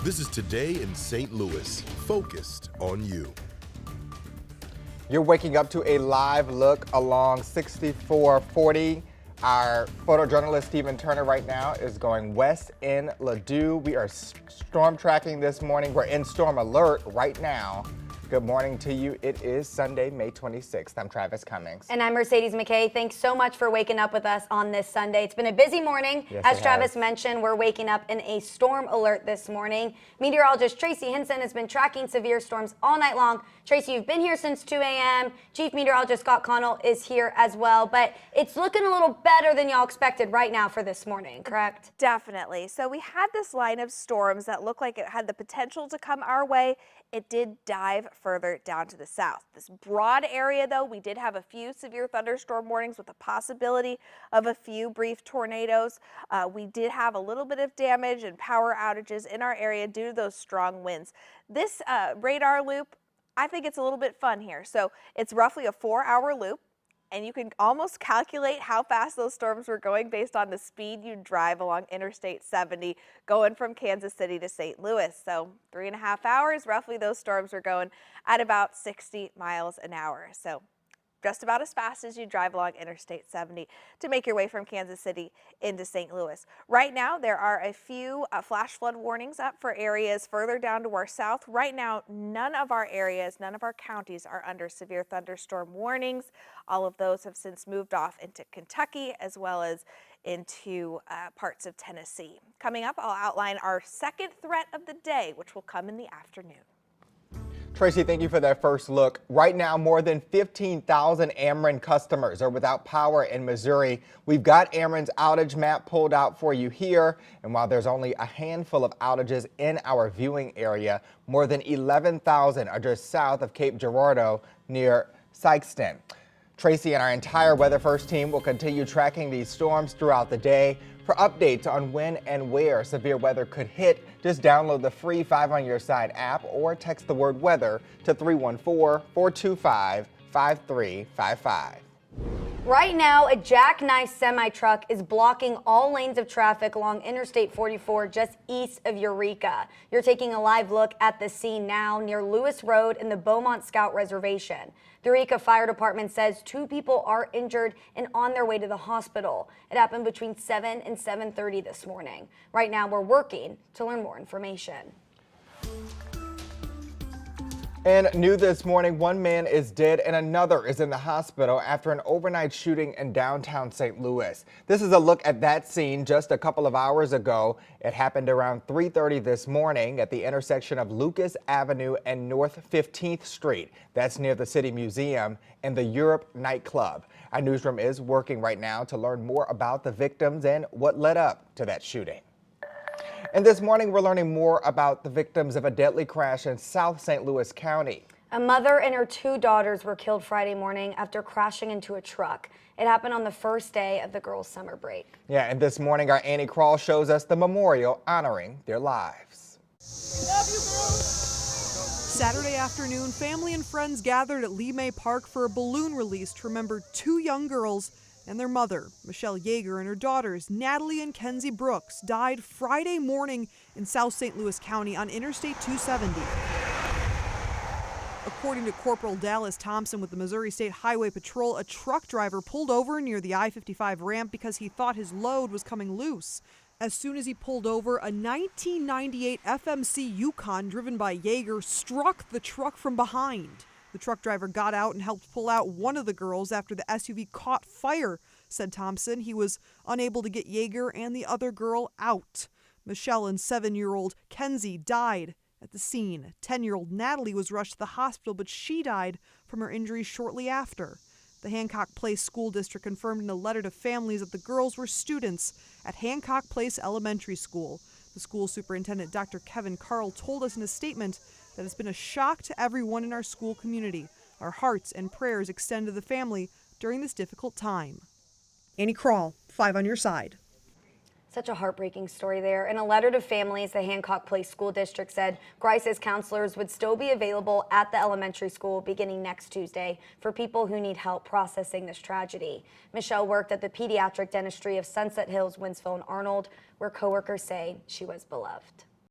This is Today in St. Louis, focused on you. You're waking up to a live look along 6440. Our photojournalist Stephen Turner right now is going west in Ladue. We are storm tracking this morning. We're in storm alert right now. Good morning to you. It is Sunday, May 26th. I'm Travis Cummings. And I'm Mercedes McKay. Thanks so much for waking up with us on this Sunday. It's been a busy morning. Yes, as Travis mentioned, we're waking up in a storm alert this morning. Meteorologist Tracy Hinson has been tracking severe storms all night long. Tracy, you've been here since 2 a.m. Chief Meteorologist Scott Connell is here as well. But it's looking a little better than y'all expected right now for this morning, correct? Definitely. So we had this line of storms that looked like it had the potential to come our way. It did dive further down to the south. This broad area, though, we did have a few severe thunderstorm warnings with the possibility of a few brief tornadoes. We did have a little bit of damage and power outages in our area due to those strong winds. This radar loop, I think it's a little bit fun here. So it's roughly a 4-hour loop, and you can almost calculate how fast those storms were going based on the speed you drive along Interstate 70 going from Kansas City to St. Louis. So 3.5 hours, roughly, those storms were going at about 60 miles an hour. So just about as fast as you drive along Interstate 70 to make your way from Kansas City into St. Louis. Right now, there are a few flash flood warnings up for areas further down to our south. Right now, none of our areas, none of our counties are under severe thunderstorm warnings. All of those have since moved off into Kentucky as well as into parts of Tennessee. Coming up, I'll outline our second threat of the day, which will come in the afternoon. Tracy, thank you for that first look. Right now, more than 15,000 Ameren customers are without power in Missouri. We've got Ameren's outage map pulled out for you here. And while there's only a handful of outages in our viewing area, more than 11,000 are just south of Cape Girardeau near Sykeston. Tracy and our entire Weather First team will continue tracking these storms throughout the day. For updates on when and where severe weather could hit, just download the free 5 on Your Side app or text the word weather to 314-425-5355. Right now, a jackknife semi-truck is blocking all lanes of traffic along Interstate 44 just east of Eureka. You're taking a live look at the scene now near Lewis Road in the Beaumont Scout Reservation. The Eureka Fire Department says 2 people are injured and on their way to the hospital. It happened between 7 and 7:30 this morning. Right now, we're working to learn more information. And new this morning, one man is dead and another is in the hospital after an overnight shooting in downtown St. Louis. This is a look at that scene just a couple of hours ago. It happened around 3:30 this morning at the intersection of Lucas Avenue and North 15th Street. That's near the City Museum and the Europe nightclub. Our newsroom is working right now to learn more about the victims and what led up to that shooting. And this morning, we're learning more about the victims of a deadly crash in South St. Louis County. A mother and her 2 daughters were killed Friday morning after crashing into a truck. It happened on the first day of the girls' summer break. Yeah, and this morning, our Annie Krall shows us the memorial honoring their lives. We love you, girls. Saturday afternoon, family and friends gathered at Lee May Park for a balloon release to remember 2 young girls and their mother. Michelle Yeager and her daughters, Natalie and Kenzie Brooks, died Friday morning in South St. Louis County on Interstate 270. According to Corporal Dallas Thompson with the Missouri State Highway Patrol, a truck driver pulled over near the I-55 ramp because he thought his load was coming loose. As soon as he pulled over, a 1998 FMC Yukon driven by Yeager struck the truck from behind. The truck driver got out and helped pull out one of the girls after the SUV caught fire, said Thompson. He was unable to get Yeager and the other girl out. Michelle and 7-year-old Kenzie died at the scene. 10-year-old Natalie was rushed to the hospital, but she died from her injuries shortly after. The Hancock Place School District confirmed in a letter to families that the girls were students at Hancock Place Elementary School. The school superintendent, Dr. Kevin Carl, told us in a statement that it's been a shock to everyone in our school community. Our hearts and prayers extend to the family during this difficult time. Annie Krall, 5 on Your Side. Such a heartbreaking story there. In a letter to families, the Hancock Place School District said crisis counselors would still be available at the elementary school beginning next Tuesday for people who need help processing this tragedy. Michelle worked at the pediatric dentistry of Sunset Hills, Winsville, and Arnold, where coworkers say she was beloved.